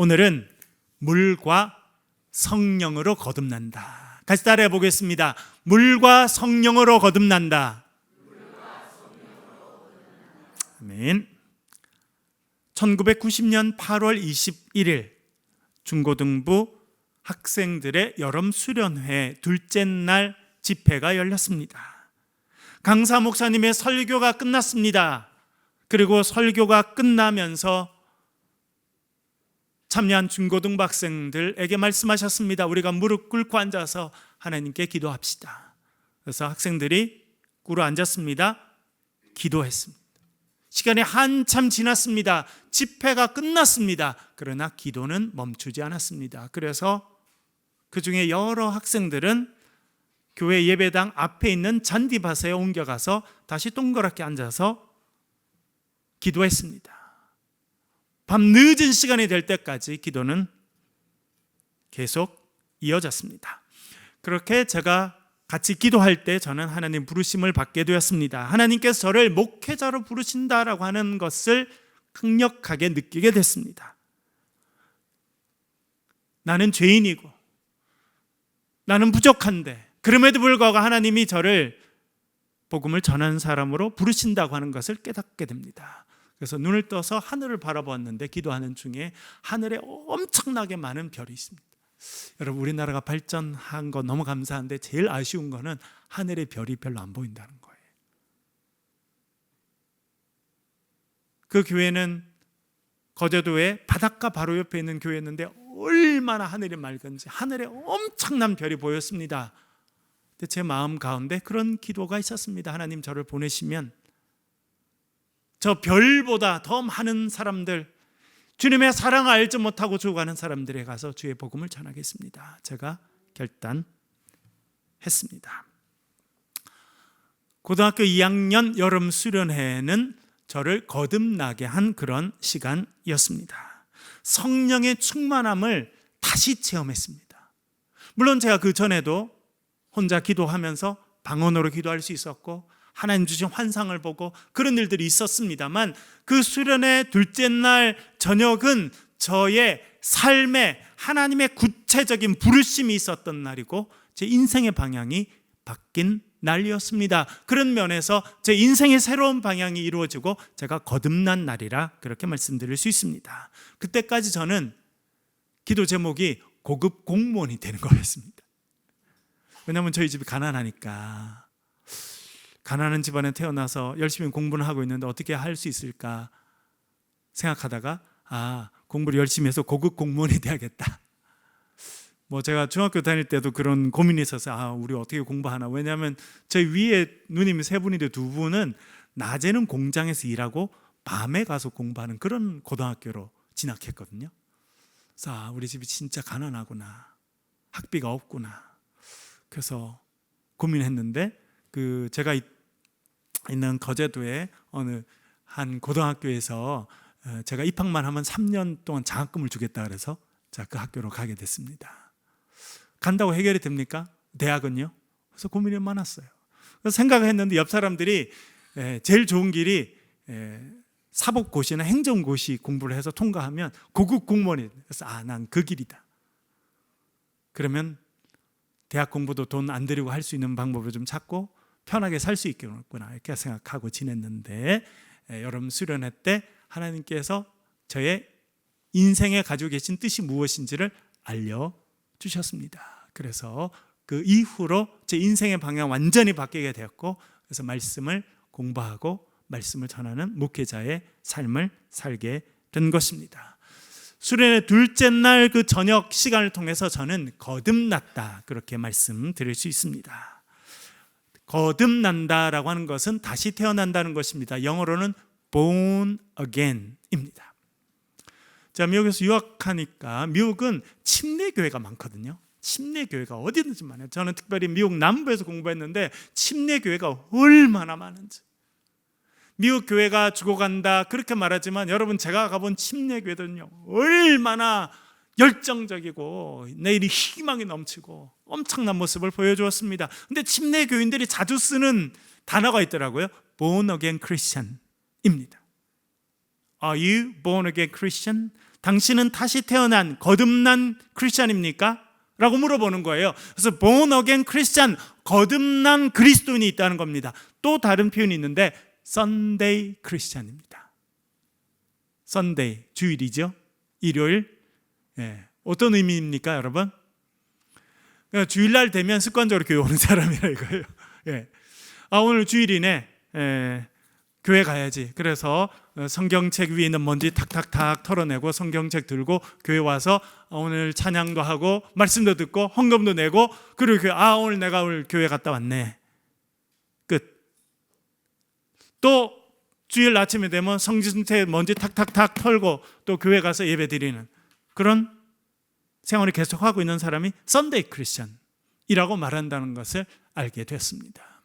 오늘은 물과 성령으로 거듭난다. 같이 따라해 보겠습니다. 물과 성령으로 거듭난다. 아멘. 1990년 8월 21일 중고등부 학생들의 여름 수련회 둘째 날 집회가 열렸습니다. 강사 목사님의 설교가 끝났습니다. 그리고 설교가 끝나면서 참여한 중고등부 학생들에게 말씀하셨습니다. 우리가 무릎 꿇고 앉아서 하나님께 기도합시다. 그래서 학생들이 꿇어 앉았습니다. 기도했습니다. 시간이 한참 지났습니다. 집회가 끝났습니다. 그러나 기도는 멈추지 않았습니다. 그래서 그 중에 여러 학생들은 교회 예배당 앞에 있는 잔디밭에 옮겨가서 다시 동그랗게 앉아서 기도했습니다. 밤 늦은 시간이 될 때까지 기도는 계속 이어졌습니다. 그렇게 제가 같이 기도할 때 저는 하나님 부르심을 받게 되었습니다. 하나님께서 저를 목회자로 부르신다라고 하는 것을 강력하게 느끼게 됐습니다. 나는 죄인이고 나는 부족한데 그럼에도 불구하고 하나님이 저를 복음을 전하는 사람으로 부르신다고 하는 것을 깨닫게 됩니다. 그래서 눈을 떠서 하늘을 바라보았는데 기도하는 중에 하늘에 엄청나게 많은 별이 있습니다. 여러분, 우리나라가 발전한 거 너무 감사한데 제일 아쉬운 거는 하늘에 별이 별로 안 보인다는 거예요. 그 교회는 거제도의 바닷가 바로 옆에 있는 교회였는데 얼마나 하늘이 맑은지 하늘에 엄청난 별이 보였습니다. 근데 제 마음 가운데 그런 기도가 있었습니다. 하나님, 저를 보내시면 저 별보다 더 많은 사람들, 주님의 사랑을 알지 못하고 죽어가는 사람들에 가서 주의 복음을 전하겠습니다. 제가 결단했습니다. 고등학교 2학년 여름 수련회는 저를 거듭나게 한 그런 시간이었습니다. 성령의 충만함을 다시 체험했습니다. 물론 제가 그 전에도 혼자 기도하면서 방언으로 기도할 수 있었고 하나님 주신 환상을 보고 그런 일들이 있었습니다만 그 수련회 둘째 날 저녁은 저의 삶에 하나님의 구체적인 부르심이 있었던 날이고 제 인생의 방향이 바뀐 날이었습니다. 그런 면에서 제 인생의 새로운 방향이 이루어지고 제가 거듭난 날이라 그렇게 말씀드릴 수 있습니다. 그때까지 저는 기도 제목이 고급 공무원이 되는 거였습니다. 왜냐하면 저희 집이 가난하니까 가난한 집안에 태어나서 열심히 공부를 하고 있는데 어떻게 할 수 있을까 생각하다가 공부를 열심히 해서 고급 공무원이 돼야겠다. 제가 중학교 다닐 때도 그런 고민이 있어서 우리 어떻게 공부하나. 왜냐하면 저희 위에 누님이 세 분인데 두 분은 낮에는 공장에서 일하고 밤에 가서 공부하는 그런 고등학교로 진학했거든요. 그래서 우리 집이 진짜 가난하구나, 학비가 없구나. 그래서 고민했는데 제가 있는 거제도의 어느 한 고등학교에서 제가 입학만 하면 3년 동안 장학금을 주겠다 그래서 제가 그 학교로 가게 됐습니다. 간다고 해결이 됩니까? 대학은요? 그래서 고민이 많았어요. 그래서 생각을 했는데 옆 사람들이 제일 좋은 길이 사법고시나 행정고시 공부를 해서 통과하면 고급 공무원이 돼요. 그래서 난 그 길이다. 그러면 대학 공부도 돈 안 들이고 할 수 있는 방법을 좀 찾고 편하게 살 수 있겠구나 이렇게 생각하고 지냈는데 여름 수련회 때 하나님께서 저의 인생에 가지고 계신 뜻이 무엇인지를 알려주셨습니다. 그래서 그 이후로 제 인생의 방향 완전히 바뀌게 되었고 그래서 말씀을 공부하고 말씀을 전하는 목회자의 삶을 살게 된 것입니다. 수련회 둘째 날 그 저녁 시간을 통해서 저는 거듭났다 그렇게 말씀드릴 수 있습니다. 거듭난다라고 하는 것은 다시 태어난다는 것입니다. 영어로는 born again입니다. 제가 미국에서 유학하니까 미국은 침례교회가 많거든요. 침례교회가 어디든지 많아요. 저는 특별히 미국 남부에서 공부했는데 침례교회가 얼마나 많은지. 미국 교회가 죽어간다 그렇게 말하지만 여러분, 제가 가본 침례교회들은요 얼마나 열정적이고 내일이 희망이 넘치고 엄청난 모습을 보여주었습니다. 근데 침례교인들이 자주 쓰는 단어가 있더라고요. Born again Christian입니다. Are you born again Christian? 당신은 다시 태어난 거듭난 크리스찬입니까? 라고 물어보는 거예요. 그래서 born again 크리스찬, 거듭난 그리스도인이 있다는 겁니다. 또 다른 표현이 있는데 Sunday 크리스찬입니다. Sunday, 주일이죠. 일요일. 어떤 의미입니까, 여러분? 그러니까 주일날 되면 습관적으로 교회 오는 사람이라 이거예요. 오늘 주일이네. 교회 가야지. 그래서 성경책 위에 있는 먼지 탁탁탁 털어내고 성경책 들고 교회 와서 오늘 찬양도 하고 말씀도 듣고 헌금도 내고, 그리고 오늘 내가 오늘 교회 갔다 왔네. 끝. 또 주일 아침에 되면 성경책 먼지 탁탁탁 털고 또 교회 가서 예배 드리는 그런 생활을 계속하고 있는 사람이 썬데이 크리스천이라고 말한다는 것을 알게 됐습니다.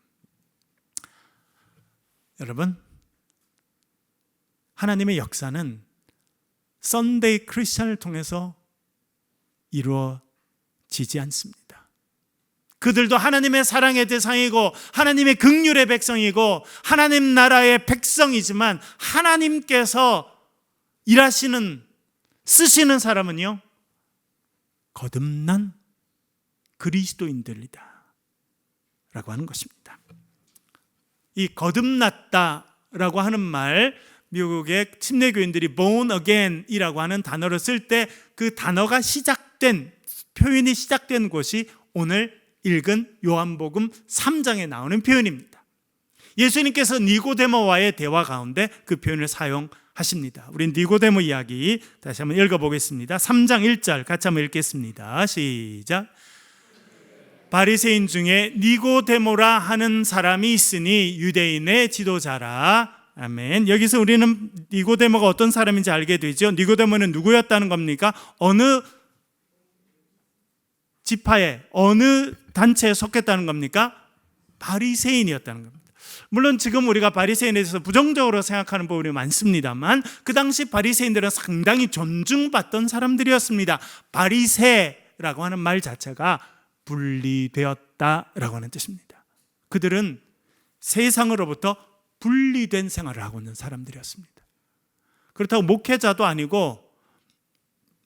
여러분, 하나님의 역사는 썬데이 크리스천을 통해서 이루어지지 않습니다. 그들도 하나님의 사랑의 대상이고 하나님의 긍휼의 백성이고 하나님 나라의 백성이지만 하나님께서 일하시는, 쓰시는 사람은요, 거듭난 그리스도인들이다 라고 하는 것입니다. 이 거듭났다라고 하는 말, 미국의 침례교인들이 born again 이라고 하는 단어를 쓸 때 그 단어가 시작된, 표현이 시작된 곳이 오늘 읽은 요한복음 3장에 나오는 표현입니다. 예수님께서 니고데모와의 대화 가운데 그 표현을 사용하십니다. 우리 니고데모 이야기 다시 한번 읽어보겠습니다. 3장 1절 같이 한번 읽겠습니다. 시작. 바리새인 중에 니고데모라 하는 사람이 있으니 유대인의 지도자라. 아멘. 여기서 우리는 니고데모가 어떤 사람인지 알게 되죠. 니고데모는 누구였다는 겁니까? 어느 지파에, 어느 단체에 속했다는 겁니까? 바리새인이었다는 겁니다. 물론 지금 우리가 바리새인에 대해서 부정적으로 생각하는 부분이 많습니다만 그 당시 바리새인들은 상당히 존중받던 사람들이었습니다. 바리새라고 하는 말 자체가 분리되었다라고 하는 뜻입니다. 그들은 세상으로부터 분리된 생활을 하고 있는 사람들이었습니다. 그렇다고 목회자도 아니고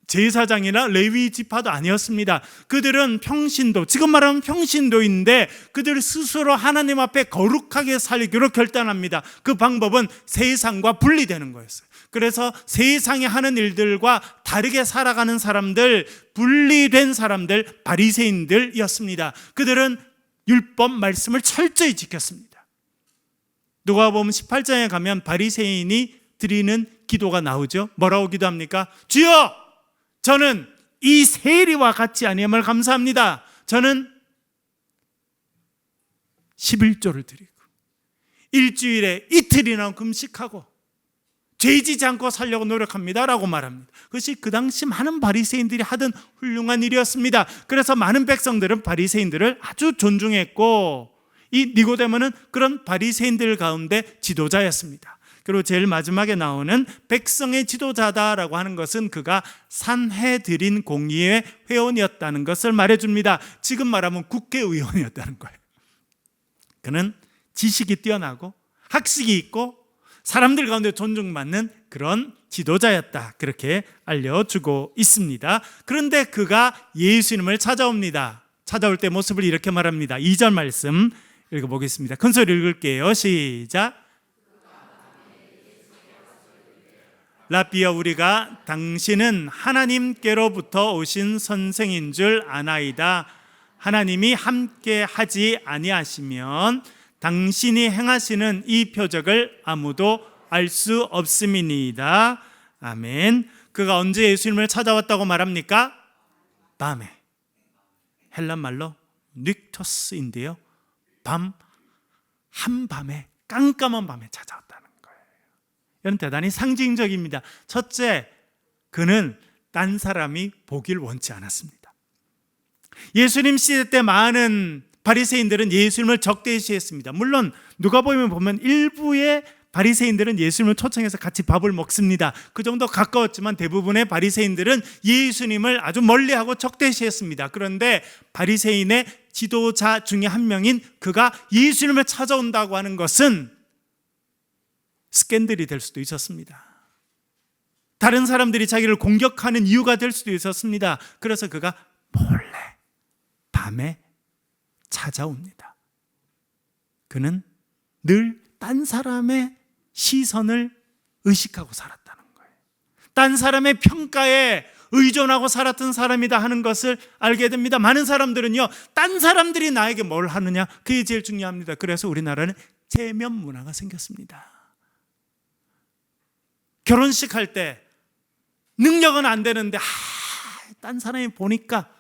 제사장이나 레위 지파도 아니었습니다. 그들은 평신도, 지금 말하면 평신도인데 그들 스스로 하나님 앞에 거룩하게 살기로 결단합니다. 그 방법은 세상과 분리되는 거였어요. 그래서 세상에 하는 일들과 다르게 살아가는 사람들, 분리된 사람들, 바리새인들이었습니다. 그들은 율법 말씀을 철저히 지켰습니다. 누가복음 18장에 가면 바리새인이 드리는 기도가 나오죠. 뭐라고 기도합니까? 주여, 저는 이 세리와 같지 아니함을 감사합니다. 저는 11조를 드리고 일주일에 이틀이나 금식하고 죄지지 않고 살려고 노력합니다 라고 말합니다. 그것이 그 당시 많은 바리새인들이 하던 훌륭한 일이었습니다. 그래서 많은 백성들은 바리새인들을 아주 존중했고 이 니고데모는 그런 바리새인들 가운데 지도자였습니다. 그리고 제일 마지막에 나오는 백성의 지도자다라고 하는 것은 그가 산헤드린 공의회 회원이었다는 것을 말해줍니다. 지금 말하면 국회의원이었다는 거예요. 그는 지식이 뛰어나고 학식이 있고 사람들 가운데 존중받는 그런 지도자였다, 그렇게 알려주고 있습니다. 그런데 그가 예수님을 찾아옵니다. 찾아올 때 모습을 이렇게 말합니다. 2절 말씀 읽어보겠습니다. 큰 소리 읽을게요. 시작. 라비어, 우리가 당신은 하나님께로부터 오신 선생인 줄 아나이다. 하나님이 함께 하지 아니하시면 당신이 행하시는 이 표적을 아무도 알 수 없음이니이다. 아멘. 그가 언제 예수님을 찾아왔다고 말합니까? 밤에. 헬란 말로 닉토스인데요, 한밤에, 깜깜한 밤에 찾아왔다는 거예요. 이건 대단히 상징적입니다. 첫째, 그는 딴 사람이 보길 원치 않았습니다. 예수님 시대 때 많은 바리새인들은 예수님을 적대시했습니다. 물론 누가복음에 보면 일부의 바리새인들은 예수님을 초청해서 같이 밥을 먹습니다. 그 정도 가까웠지만 대부분의 바리새인들은 예수님을 아주 멀리하고 적대시했습니다. 그런데 바리새인의 지도자 중에 한 명인 그가 예수님을 찾아온다고 하는 것은 스캔들이 될 수도 있었습니다. 다른 사람들이 자기를 공격하는 이유가 될 수도 있었습니다. 그래서 그가 몰래 밤에 찾아옵니다. 그는 늘 딴 사람의 시선을 의식하고 살았다는 거예요. 딴 사람의 평가에 의존하고 살았던 사람이다 하는 것을 알게 됩니다. 많은 사람들은요, 딴 사람들이 나에게 뭘 하느냐, 그게 제일 중요합니다. 그래서 우리나라는 체면 문화가 생겼습니다. 결혼식 할 때 능력은 안 되는데 딴 사람이 보니까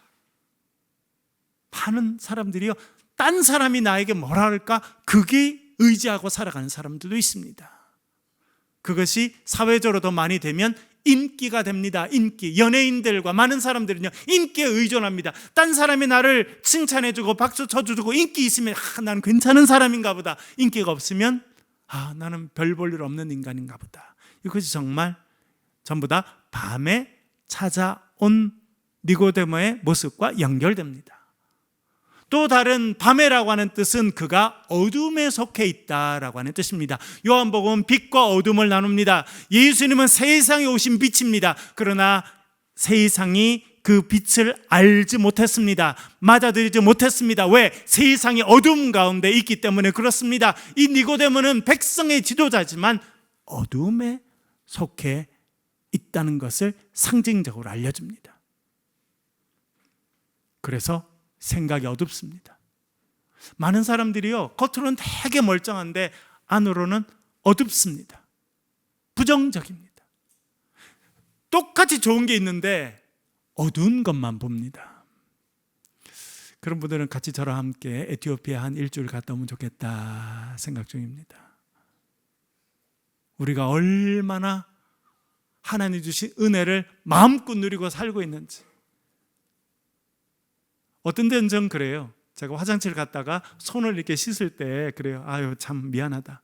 많은 사람들이요, 딴 사람이 나에게 뭐라 할까, 그게 의지하고 살아가는 사람들도 있습니다. 그것이 사회적으로도 많이 되면 인기가 됩니다. 인기. 연예인들과 많은 사람들은요, 인기에 의존합니다. 딴 사람이 나를 칭찬해주고 박수 쳐주고 인기 있으면 나는 괜찮은 사람인가 보다. 인기가 없으면 나는 별 볼 일 없는 인간인가 보다. 이것이 정말 전부 다 밤에 찾아온 니고데모의 모습과 연결됩니다. 또 다른 밤에라고 하는 뜻은 그가 어둠에 속해 있다라고 하는 뜻입니다. 요한복음은 빛과 어둠을 나눕니다. 예수님은 세상에 오신 빛입니다. 그러나 세상이 그 빛을 알지 못했습니다. 맞아들이지 못했습니다. 왜? 세상이 어둠 가운데 있기 때문에 그렇습니다. 이 니고데모는 백성의 지도자지만 어둠에 속해 있다는 것을 상징적으로 알려줍니다. 그래서 생각이 어둡습니다. 많은 사람들이요, 겉으로는 되게 멀쩡한데 안으로는 어둡습니다. 부정적입니다. 똑같이 좋은 게 있는데 어두운 것만 봅니다. 그런 분들은 같이 저랑 함께 에티오피아 한 일주일 갔다 오면 좋겠다 생각 중입니다. 우리가 얼마나 하나님 주신 은혜를 마음껏 누리고 살고 있는지. 어떤 데는 전 그래요. 제가 화장실 갔다가 손을 이렇게 씻을 때 그래요. 아유, 참 미안하다.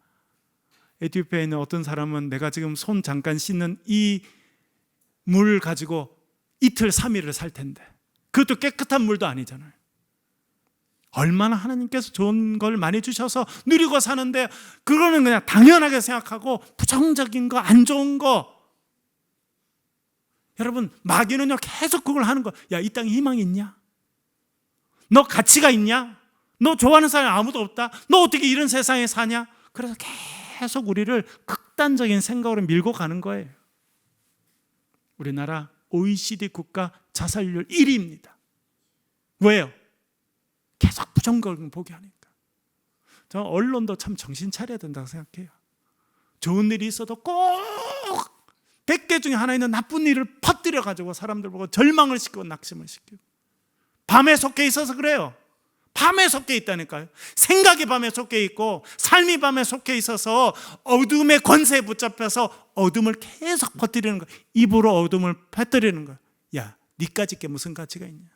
에티오피아에 있는 어떤 사람은 내가 지금 손 잠깐 씻는 이 물 가지고 이틀 3일을 살 텐데, 그것도 깨끗한 물도 아니잖아요. 얼마나 하나님께서 좋은 걸 많이 주셔서 누리고 사는데 그거는 그냥 당연하게 생각하고 부정적인 거, 안 좋은 거. 여러분, 마귀는요 계속 그걸 하는 거. 야, 이 땅에 희망이 있냐? 너 가치가 있냐? 너 좋아하는 사람이 아무도 없다? 너 어떻게 이런 세상에 사냐? 그래서 계속 우리를 극단적인 생각으로 밀고 가는 거예요. 우리나라 OECD 국가 자살률 1위입니다. 왜요? 계속 부정적인 보게 하니까. 저는 언론도 참 정신 차려야 된다고 생각해요. 좋은 일이 있어도 꼭 100개 중에 하나 있는 나쁜 일을 퍼뜨려가지고 사람들 보고 절망을 시키고 낙심을 시키고. 밤에 속해 있어서 그래요. 밤에 속해 있다니까요. 생각이 밤에 속해 있고 삶이 밤에 속해 있어서 어둠의 권세에 붙잡혀서 어둠을 계속 퍼뜨리는 거예요. 입으로 어둠을 퍼뜨리는 거예요. 야, 니까짓 게 무슨 가치가 있냐?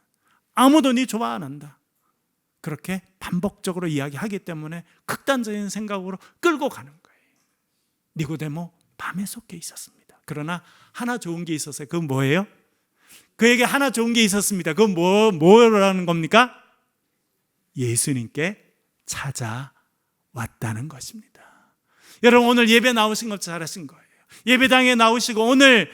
아무도 니 좋아 안 한다. 그렇게 반복적으로 이야기하기 때문에 극단적인 생각으로 끌고 가는 거예요. 니고데모 밤에 속해 있었습니다. 그러나 하나 좋은 게 있었어요. 그건 뭐예요? 그에게 하나 좋은 게 있었습니다. 그건 뭐라는 겁니까? 예수님께 찾아왔다는 것입니다. 여러분, 오늘 예배 나오신 것 잘하신 거예요. 예배당에 나오시고 오늘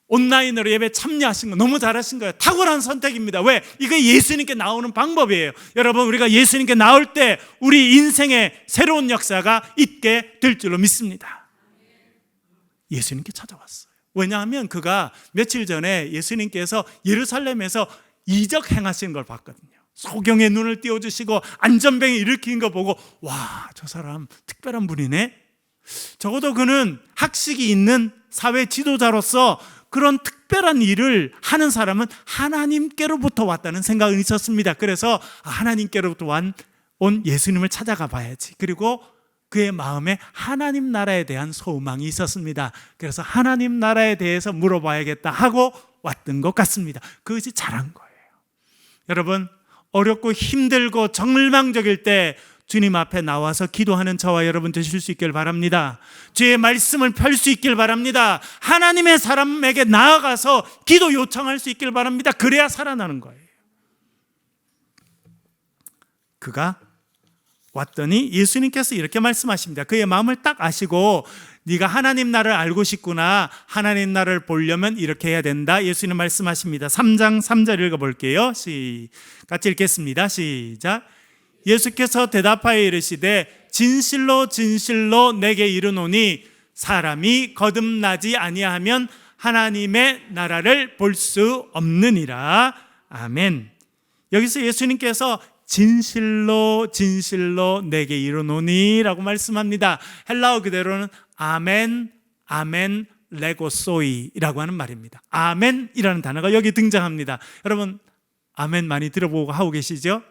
온라인으로 예배 참여하신 거 너무 잘하신 거예요. 탁월한 선택입니다. 왜? 이거 예수님께 나오는 방법이에요. 여러분, 우리가 예수님께 나올 때 우리 인생의 새로운 역사가 있게 될 줄로 믿습니다. 예수님께 찾아왔어요. 왜냐하면 그가 며칠 전에 예수님께서 예루살렘에서 이적 행하시는 걸 봤거든요. 소경의 눈을 띄워주시고 안전병이 일으킨 거 보고, 와, 저 사람 특별한 분이네. 적어도 그는 학식이 있는 사회 지도자로서 그런 특별한 일을 하는 사람은 하나님께로부터 왔다는 생각이 있었습니다. 그래서 하나님께로부터 온 예수님을 찾아가 봐야지. 그리고 그의 마음에 하나님 나라에 대한 소망이 있었습니다. 그래서 하나님 나라에 대해서 물어봐야겠다 하고 왔던 것 같습니다. 그것이 잘한 거예요. 여러분, 어렵고 힘들고 절망적일 때 주님 앞에 나와서 기도하는 저와 여러분 되실 수 있길 바랍니다. 주의 말씀을 펼 수 있길 바랍니다. 하나님의 사람에게 나아가서 기도 요청할 수 있길 바랍니다. 그래야 살아나는 거예요. 그가 왔더니 예수님께서 이렇게 말씀하십니다. 그의 마음을 딱 아시고 네가 하나님 나라를 알고 싶구나. 하나님 나라를 보려면 이렇게 해야 된다. 예수님 말씀하십니다. 3장 3절 읽어볼게요. 같이 읽겠습니다. 시작. 예수께서 대답하여 이르시되 진실로 진실로 내게 이르노니 사람이 거듭나지 아니하면 하나님의 나라를 볼 수 없느니라. 아멘. 여기서 예수님께서 진실로 진실로 내게 이르노니 라고 말씀합니다. 헬라어 그대로는 아멘, 아멘, 레고소이라고 하는 말입니다. 아멘이라는 단어가 여기 등장합니다. 여러분 아멘 많이 들어보고 하고 계시죠?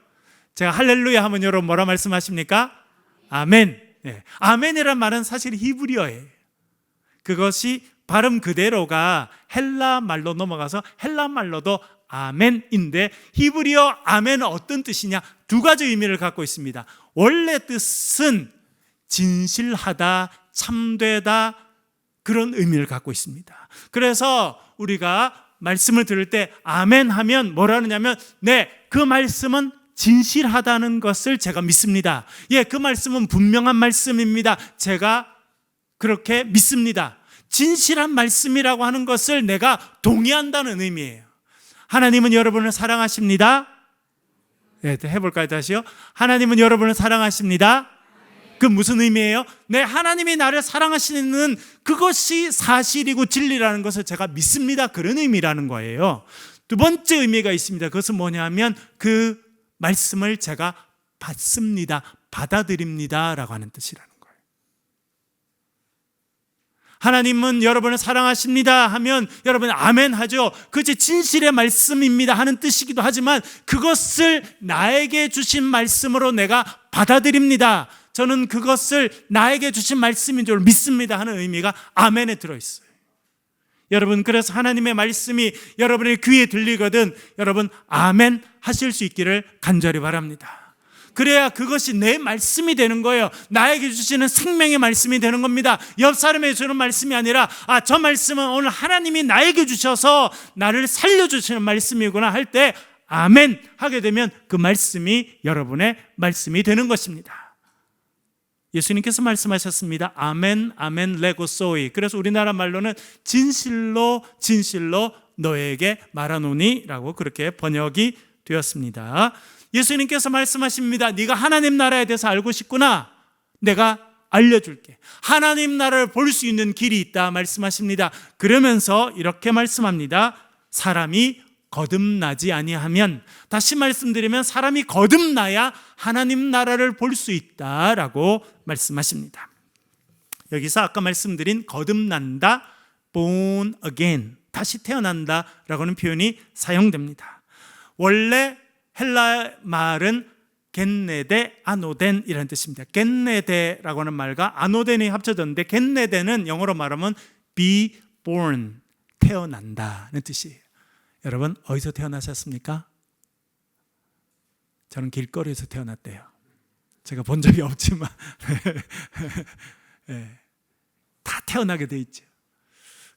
제가 할렐루야 하면 여러분 뭐라 말씀하십니까? 아멘. 네. 아멘이란 말은 사실 히브리어예요. 그것이 발음 그대로가 헬라 말로 넘어가서 헬라 말로도 아멘인데, 히브리어 아멘은 어떤 뜻이냐? 두 가지 의미를 갖고 있습니다. 원래 뜻은 진실하다, 참되다, 그런 의미를 갖고 있습니다. 그래서 우리가 말씀을 들을 때 아멘 하면 뭐라 하느냐면, 네, 그 말씀은 진실하다는 것을 제가 믿습니다. 예, 그 말씀은 분명한 말씀입니다. 제가 그렇게 믿습니다. 진실한 말씀이라고 하는 것을 내가 동의한다는 의미예요. 하나님은 여러분을 사랑하십니다. 네, 해볼까요? 다시요. 하나님은 여러분을 사랑하십니다. 그 무슨 의미예요? 네, 하나님이 나를 사랑하시는 그것이 사실이고 진리라는 것을 제가 믿습니다. 그런 의미라는 거예요. 두 번째 의미가 있습니다. 그것은 뭐냐면 그 말씀을 제가 받습니다, 받아들입니다 라고 하는 뜻이라는 거예요. 하나님은 여러분을 사랑하십니다 하면 여러분 아멘 하죠. 그것이 진실의 말씀입니다 하는 뜻이기도 하지만, 그것을 나에게 주신 말씀으로 내가 받아들입니다, 저는 그것을 나에게 주신 말씀인 줄 믿습니다 하는 의미가 아멘에 들어있어요. 여러분, 그래서 하나님의 말씀이 여러분의 귀에 들리거든 여러분 아멘 하실 수 있기를 간절히 바랍니다. 그래야 그것이 내 말씀이 되는 거예요. 나에게 주시는 생명의 말씀이 되는 겁니다. 옆 사람에게 주는 말씀이 아니라, 아, 저 말씀은 오늘 하나님이 나에게 주셔서 나를 살려주시는 말씀이구나 할 때 아멘 하게 되면 그 말씀이 여러분의 말씀이 되는 것입니다. 예수님께서 말씀하셨습니다. 아멘, 아멘, 레고소이. 그래서 우리나라 말로는 진실로 진실로 너에게 말하노니 라고 그렇게 번역이 되었습니다. 예수님께서 말씀하십니다. 네가 하나님 나라에 대해서 알고 싶구나? 내가 알려줄게. 하나님 나라를 볼 수 있는 길이 있다 말씀하십니다. 그러면서 이렇게 말씀합니다. 사람이 거듭나지 아니하면, 다시 말씀드리면 사람이 거듭나야 하나님 나라를 볼 수 있다라고 말씀하십니다. 여기서 아까 말씀드린 거듭난다, born again, 다시 태어난다라고 하는 표현이 사용됩니다. 원래 헬라 말은 겐네데 아노덴이라는 뜻입니다. 겐네데라고 하는 말과 아노덴이 합쳐졌는데, 겐네데는 영어로 말하면 be born, 태어난다는 뜻이에요. 여러분, 어디서 태어나셨습니까? 저는 길거리에서 태어났대요. 제가 본 적이 없지만 네, 다 태어나게 돼 있죠.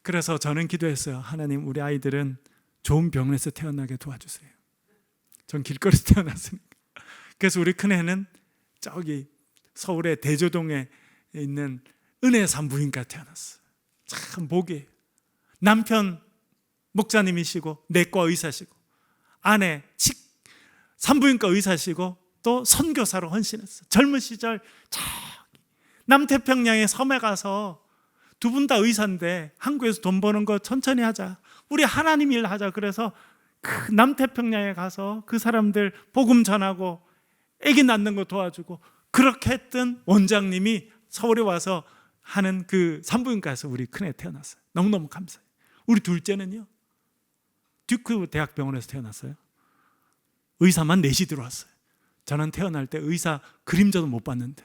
그래서 저는 기도했어요. 하나님, 우리 아이들은 좋은 병원에서 태어나게 도와주세요. 전 길거리에서 태어났으니까. 그래서 우리 큰애는 저기 서울의 대조동에 있는 은혜 산부인과 태어났어요. 참 복이에요. 남편 목사님이시고 내과 의사시고, 아내 산부인과 의사시고 또 선교사로 헌신했어요. 젊은 시절 저기 남태평양의 섬에 가서 두 분 다 의사인데, 한국에서 돈 버는 거 천천히 하자, 우리 하나님 일 하자. 그래서 그 남태평양에 가서 그 사람들 복음 전하고 아기 낳는 거 도와주고, 그렇게 했던 원장님이 서울에 와서 하는 그 산부인과에서 우리 큰애 태어났어요. 너무너무 감사해요. 우리 둘째는요, 듀크 대학병원에서 태어났어요. 의사만 넷이 들어왔어요. 저는 태어날 때 의사 그림자도 못 봤는데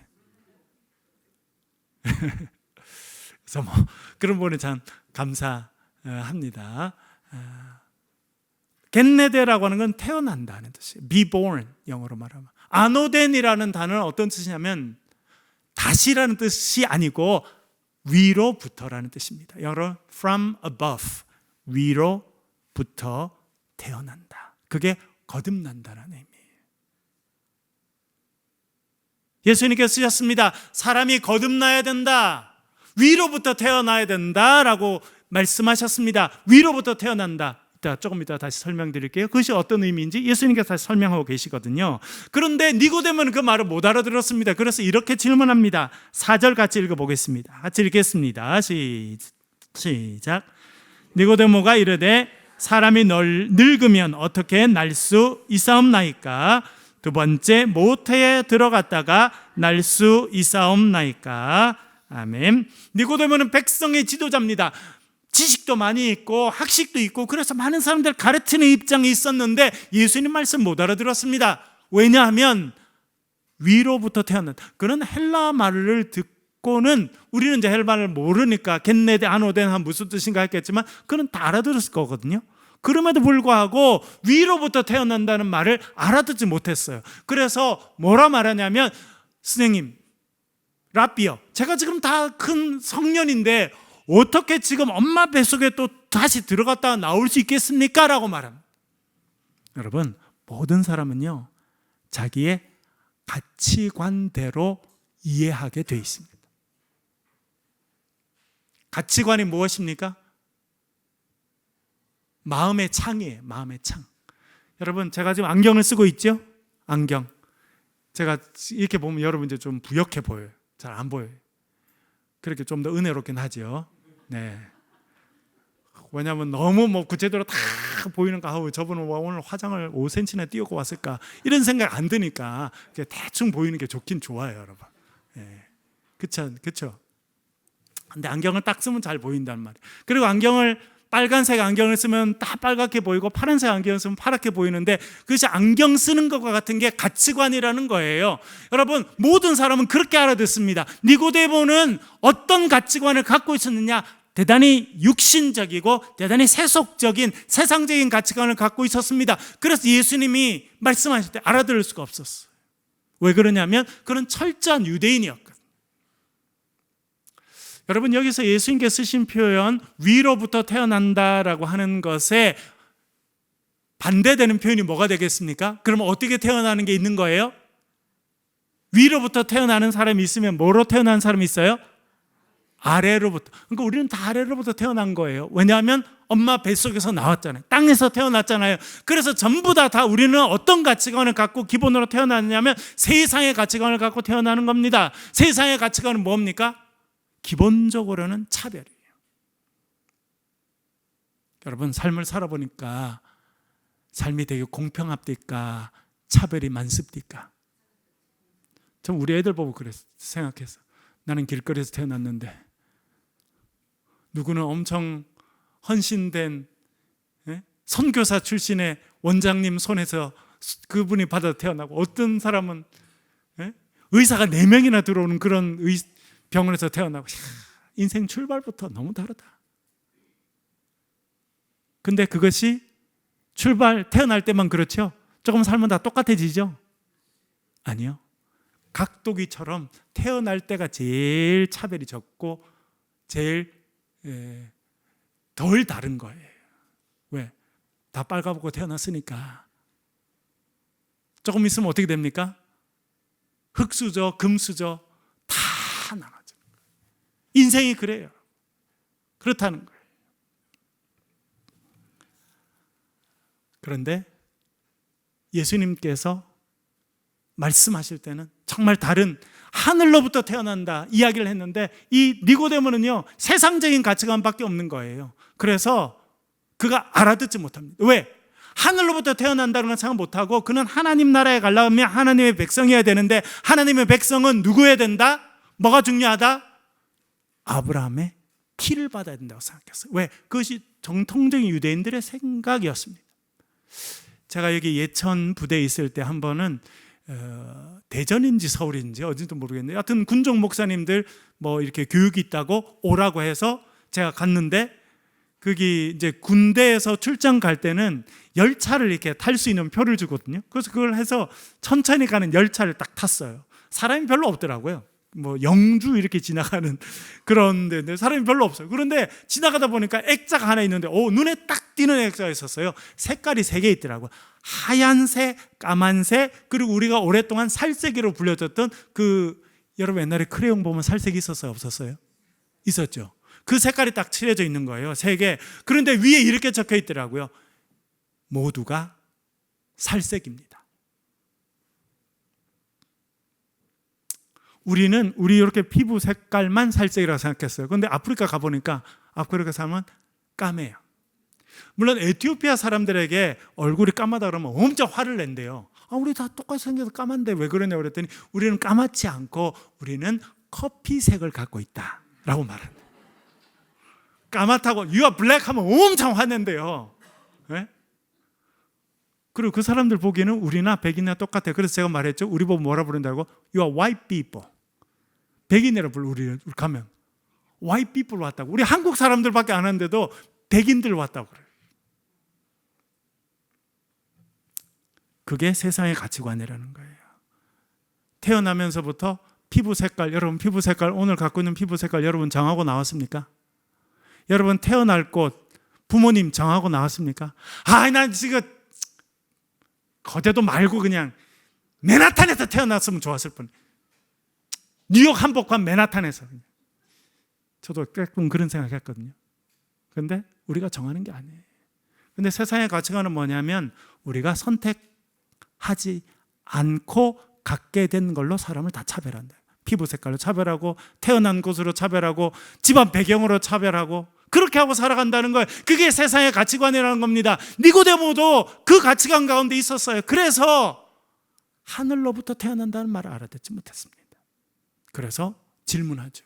그래서 뭐 그런 부분에 참 감사합니다. 겐네데라고 하는 건 태어난다는 뜻이에요. be born, 영어로 말하면. 아노덴이라는 단어는 어떤 뜻이냐면 다시라는 뜻이 아니고 위로부터라는 뜻입니다. 영어로 from above, 위로부터 태어난다. 그게 거듭난다라는 의미예요. 예수님께서 쓰셨습니다. 사람이 거듭나야 된다. 위로부터 태어나야 된다라고 말씀하셨습니다. 위로부터 태어난다. 조금 이따 다시 설명드릴게요. 그것이 어떤 의미인지 예수님께서 다시 설명하고 계시거든요. 그런데 니고데모는 그 말을 못 알아들었습니다. 그래서 이렇게 질문합니다. 4절 같이 읽어보겠습니다. 같이 읽겠습니다. 시작. 니고데모가 이르되 사람이 늙으면 어떻게 날 수 있사옵나이까? 두 번째, 모태에 들어갔다가 날 수 있사옵나이까? 아멘. 니고데모는 백성의 지도자입니다. 지식도 많이 있고 학식도 있고 그래서 많은 사람들 가르치는 입장이 있었는데 예수님 말씀 못 알아들었습니다. 왜냐하면 위로부터 태어난다. 그런 헬라 말을 듣고는 우리는 이제 헬라 말을 모르니까 겟네데 아노덴 한 무슨 뜻인가 했겠지만 그는 다 알아들었을 거거든요. 그럼에도 불구하고 위로부터 태어난다는 말을 알아듣지 못했어요. 그래서 뭐라 말하냐면 선생님, 랍비요, 제가 지금 다 큰 성년인데 어떻게 지금 엄마 뱃속에 또 다시 들어갔다가 나올 수 있겠습니까? 라고 말합니다. 여러분, 모든 사람은요 자기의 가치관대로 이해하게 돼 있습니다. 가치관이 무엇입니까? 마음의 창이에요. 마음의 창. 여러분, 제가 지금 안경을 쓰고 있죠? 안경. 제가 이렇게 보면 여러분 이제 좀 부역해 보여요. 잘 안 보여요. 그렇게 좀 더 은혜롭긴 하죠. 네. 왜냐하면 너무 구체적으로 다 보이는가 하고 저분은 오늘 화장을 5cm나 띄우고 왔을까 이런 생각 안 드니까 대충 보이는 게 좋긴 좋아요, 여러분. 네. 그쵸. 근데 안경을 딱 쓰면 잘 보인단 말이에요. 그리고 빨간색 안경을 쓰면 다 빨갛게 보이고 파란색 안경을 쓰면 파랗게 보이는데 그것이 안경 쓰는 것과 같은 게 가치관이라는 거예요. 여러분, 모든 사람은 그렇게 알아듣습니다. 니고데모는 어떤 가치관을 갖고 있었느냐? 대단히 육신적이고 대단히 세속적인 세상적인 가치관을 갖고 있었습니다. 그래서 예수님이 말씀하실 때 알아들을 수가 없었어요. 왜 그러냐면 그는 철저한 유대인이었거든요. 여러분, 여기서 예수님께서 쓰신 표현 위로부터 태어난다라고 하는 것에 반대되는 표현이 뭐가 되겠습니까? 그러면 어떻게 태어나는 게 있는 거예요? 위로부터 태어나는 사람이 있으면 뭐로 태어난 사람이 있어요? 아래로부터. 그러니까 우리는 다 아래로부터 태어난 거예요. 왜냐하면 엄마 뱃속에서 나왔잖아요. 땅에서 태어났잖아요. 그래서 전부 다 우리는 어떤 가치관을 갖고 기본으로 태어났냐면 세상의 가치관을 갖고 태어나는 겁니다. 세상의 가치관은 뭡니까? 기본적으로는 차별이에요. 여러분, 삶을 살아보니까 삶이 되게 공평합니까? 차별이 많습니까? 전 우리 애들 보고 그랬어. 생각해서 나는 길거리에서 태어났는데 누구는 엄청 헌신된 선교사 출신의 원장님 손에서 그분이 받아 태어나고 어떤 사람은 의사가 4명이나 들어오는 그런 병원에서 태어나고 인생 출발부터 너무 다르다. 근데 그것이 태어날 때만 그렇죠? 조금 살면 다 똑같아지죠? 아니요. 각도기처럼 태어날 때가 제일 차별이 적고 제일 덜 다른 거예요. 왜? 다 빨가벗고 태어났으니까. 조금 있으면 어떻게 됩니까? 흙수저, 금수저 다 나눠져요. 인생이 그래요. 그렇다는 거예요. 그런데 예수님께서 말씀하실 때는 정말 다른 하늘로부터 태어난다 이야기를 했는데 이 니고데모는요 세상적인 가치관밖에 없는 거예요. 그래서 그가 알아듣지 못합니다. 왜? 하늘로부터 태어난다는 건 생각 못하고 그는 하나님 나라에 가려면 하나님의 백성이어야 되는데 하나님의 백성은 누구여야 된다? 뭐가 중요하다? 아브라함의 키를 받아야 된다고 생각했어요. 왜? 그것이 정통적인 유대인들의 생각이었습니다. 제가 여기 예천 부대에 있을 때 한 번은 대전인지 서울인지 어딘지도 모르겠는데 하여튼 군종 목사님들 뭐 이렇게 교육이 있다고 오라고 해서 제가 갔는데 거기 이제 군대에서 출장 갈 때는 열차를 이렇게 탈 수 있는 표를 주거든요. 그래서 그걸 해서 천천히 가는 열차를 딱 탔어요. 사람이 별로 없더라고요. 뭐 영주 이렇게 지나가는 그런 데인데 사람이 별로 없어요. 그런데 지나가다 보니까 액자가 하나 있는데 눈에 딱 띄는 액자가 있었어요. 색깔이 3개 있더라고요. 하얀색, 까만색, 그리고 우리가 오랫동안 살색이로 불려졌던 여러분 옛날에 크레용 보면 살색이 있었어요? 없었어요? 있었죠. 그 색깔이 딱 칠해져 있는 거예요. 3개. 그런데 위에 이렇게 적혀 있더라고요. 모두가 살색입니다. 우리는 우리 이렇게 피부 색깔만 살색이라고 생각했어요. 그런데 아프리카 가보니까 아프리카 사람은 까매요. 물론 에티오피아 사람들에게 얼굴이 까마다 그러면 엄청 화를 낸대요. 우리 다 똑같이 생겨서 까만데 왜 그러냐고 그랬더니 우리는 까맣지 않고 우리는 커피색을 갖고 있다라고 말합니다. 까맣다고 You are black 하면 엄청 화낸대요. 네? 그리고 그 사람들 보기에는 우리나 백인이나 똑같아요. 그래서 제가 말했죠. 우리 보고 뭐라 부른다고? You are white people. 백인이라 불러. 우리 가면 white people 왔다고. 우리 한국 사람들밖에 안 하는데도 백인들 왔다고 그래요. 그게 세상의 가치관이라는 거예요. 태어나면서부터 피부 색깔, 여러분 피부 색깔, 오늘 갖고 있는 피부 색깔 여러분 정하고 나왔습니까? 여러분 태어날 곳 부모님 정하고 나왔습니까? 난 지금 거제도 말고 그냥 맨하탄에서 태어났으면 좋았을 뻔. 뉴욕 한복판 맨하탄에서. 저도 조금 그런 생각했거든요. 그런데 우리가 정하는 게 아니에요. 근데 세상의 가치관은 뭐냐면 우리가 선택하지 않고 갖게 된 걸로 사람을 다 차별한다. 피부 색깔로 차별하고 태어난 곳으로 차별하고 집안 배경으로 차별하고 그렇게 하고 살아간다는 거예요. 그게 세상의 가치관이라는 겁니다. 니고데모도 그 가치관 가운데 있었어요. 그래서 하늘로부터 태어난다는 말을 알아듣지 못했습니다. 그래서 질문하죠.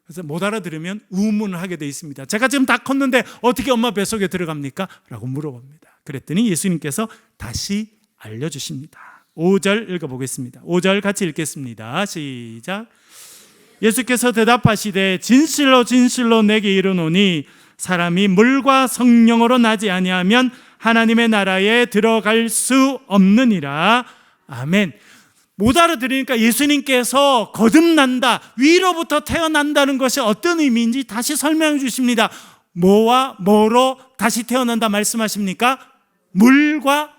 그래서 못 알아들으면 우문을 하게 돼 있습니다. 제가 지금 다 컸는데 어떻게 엄마 뱃속에 들어갑니까? 라고 물어봅니다. 그랬더니 예수님께서 다시 알려주십니다. 5절 읽어보겠습니다. 5절 같이 읽겠습니다. 시작. 예수께서 대답하시되 진실로 진실로 내게 이르노니 사람이 물과 성령으로 나지 아니하면 하나님의 나라에 들어갈 수 없느니라. 아멘. 못 알아들으니까 예수님께서 거듭난다, 위로부터 태어난다는 것이 어떤 의미인지 다시 설명해 주십니다. 뭐와 뭐로 다시 태어난다 말씀하십니까? 물과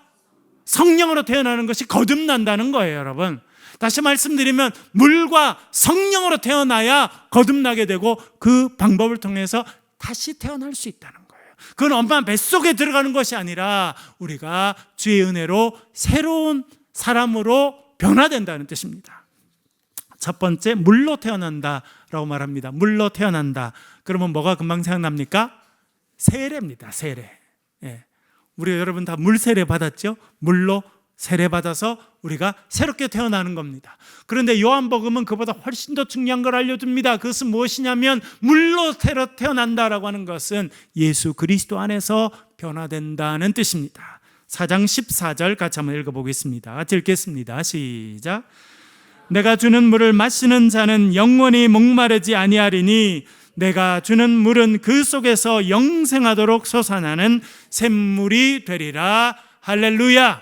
성령으로 태어나는 것이 거듭난다는 거예요, 여러분. 다시 말씀드리면 물과 성령으로 태어나야 거듭나게 되고 그 방법을 통해서 다시 태어날 수 있다는 거예요. 그건 엄마 뱃속에 들어가는 것이 아니라 우리가 주의 은혜로 새로운 사람으로 변화된다는 뜻입니다. 첫 번째, 물로 태어난다라고 말합니다. 물로 태어난다. 그러면 뭐가 금방 생각납니까? 세례입니다. 세례. 예. 우리 여러분 다 물 세례 받았죠? 물로 세례 받아서 우리가 새롭게 태어나는 겁니다. 그런데 요한복음은 그보다 훨씬 더 중요한 걸 알려줍니다. 그것은 무엇이냐면 물로 태어난다라고 하는 것은 예수 그리스도 안에서 변화된다는 뜻입니다. 4장 14절 같이 한번 읽어보겠습니다. 같이 읽겠습니다. 시작. 내가 주는 물을 마시는 자는 영원히 목마르지 아니하리니 내가 주는 물은 그 속에서 영생하도록 솟아나는 샘물이 되리라. 할렐루야.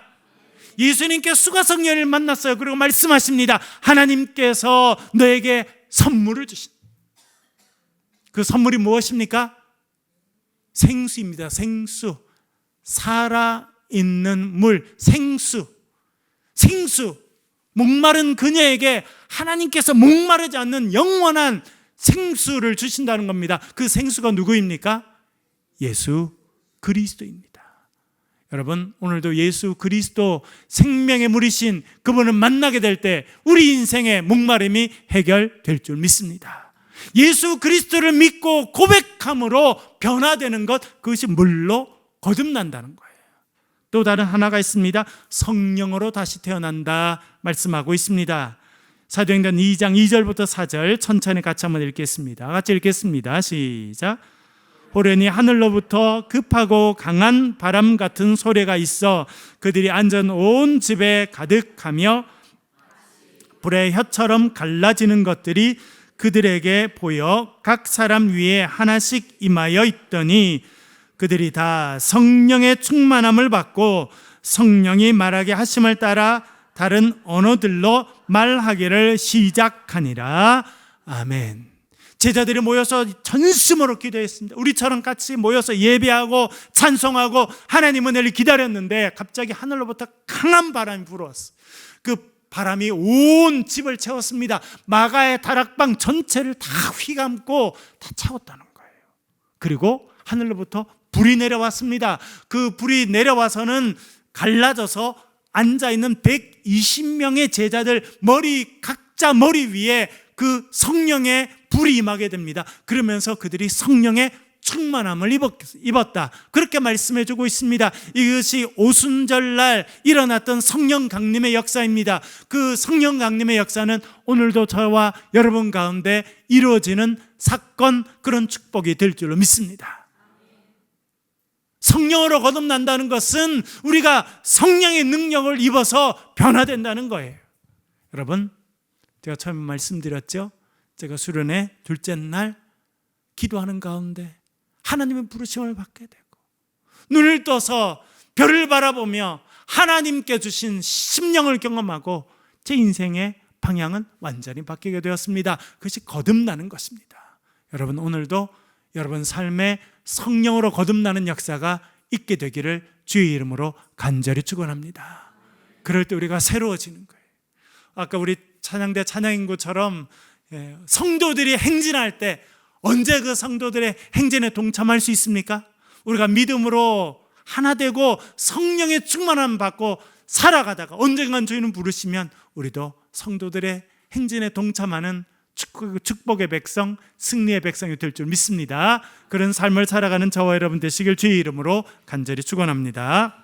예수님께 수가성령을 만났어요. 그리고 말씀하십니다. 하나님께서 너에게 선물을 주신, 그 선물이 무엇입니까? 생수입니다. 생수. 살아있는 물, 생수. 목마른 그녀에게 하나님께서 목마르지 않는 영원한 생수를 주신다는 겁니다. 그 생수가 누구입니까? 예수 그리스도입니다. 여러분, 오늘도 예수 그리스도 생명의 물이신 그분을 만나게 될 때 우리 인생의 목마름이 해결될 줄 믿습니다. 예수 그리스도를 믿고 고백함으로 변화되는 것, 그것이 물로 거듭난다는 거예요. 또 다른 하나가 있습니다. 성령으로 다시 태어난다 말씀하고 있습니다. 사도행전 2장 2절부터 4절 천천히 같이 한번 읽겠습니다. 같이 읽겠습니다. 시작. 호련히 하늘로부터 급하고 강한 바람 같은 소리가 있어 그들이 앉은 온 집에 가득하며 불의 혀처럼 갈라지는 것들이 그들에게 보여 각 사람 위에 하나씩 임하여 있더니 그들이 다 성령의 충만함을 받고 성령이 말하게 하심을 따라 다른 언어들로 말하기를 시작하니라. 아멘. 제자들이 모여서 전심으로 기도했습니다. 우리처럼 같이 모여서 예배하고 찬송하고 하나님 은혜를 기다렸는데 갑자기 하늘로부터 강한 바람이 불어왔어요. 그 바람이 온 집을 채웠습니다. 마가의 다락방 전체를 다 휘감고 다 채웠다는 거예요. 그리고 하늘로부터 불이 내려왔습니다. 그 불이 내려와서는 갈라져서 앉아있는 120명의 제자들 각자 머리 위에 그 성령의 불이 임하게 됩니다. 그러면서 그들이 성령의 충만함을 입었다. 그렇게 말씀해 주고 있습니다. 이것이 오순절날 일어났던 성령 강림의 역사입니다. 그 성령 강림의 역사는 오늘도 저와 여러분 가운데 이루어지는 사건, 그런 축복이 될 줄로 믿습니다. 성령으로 거듭난다는 것은 우리가 성령의 능력을 입어서 변화된다는 거예요. 여러분, 제가 처음에 말씀드렸죠. 제가 수련회 둘째 날 기도하는 가운데 하나님의 부르심을 받게 되고 눈을 떠서 별을 바라보며 하나님께 주신 심령을 경험하고 제 인생의 방향은 완전히 바뀌게 되었습니다. 그것이 거듭나는 것입니다. 여러분, 오늘도 여러분 삶에 성령으로 거듭나는 역사가 있게 되기를 주의 이름으로 간절히 축원합니다. 그럴 때 우리가 새로워지는 거예요. 아까 우리 찬양대 찬양인구처럼 성도들이 행진할 때 언제 그 성도들의 행진에 동참할 수 있습니까? 우리가 믿음으로 하나 되고 성령의 충만함 받고 살아가다가 언젠간 주님은 부르시면 우리도 성도들의 행진에 동참하는 축복의 백성, 승리의 백성이 될 줄 믿습니다. 그런 삶을 살아가는 저와 여러분 되시길 주의 이름으로 간절히 축원합니다.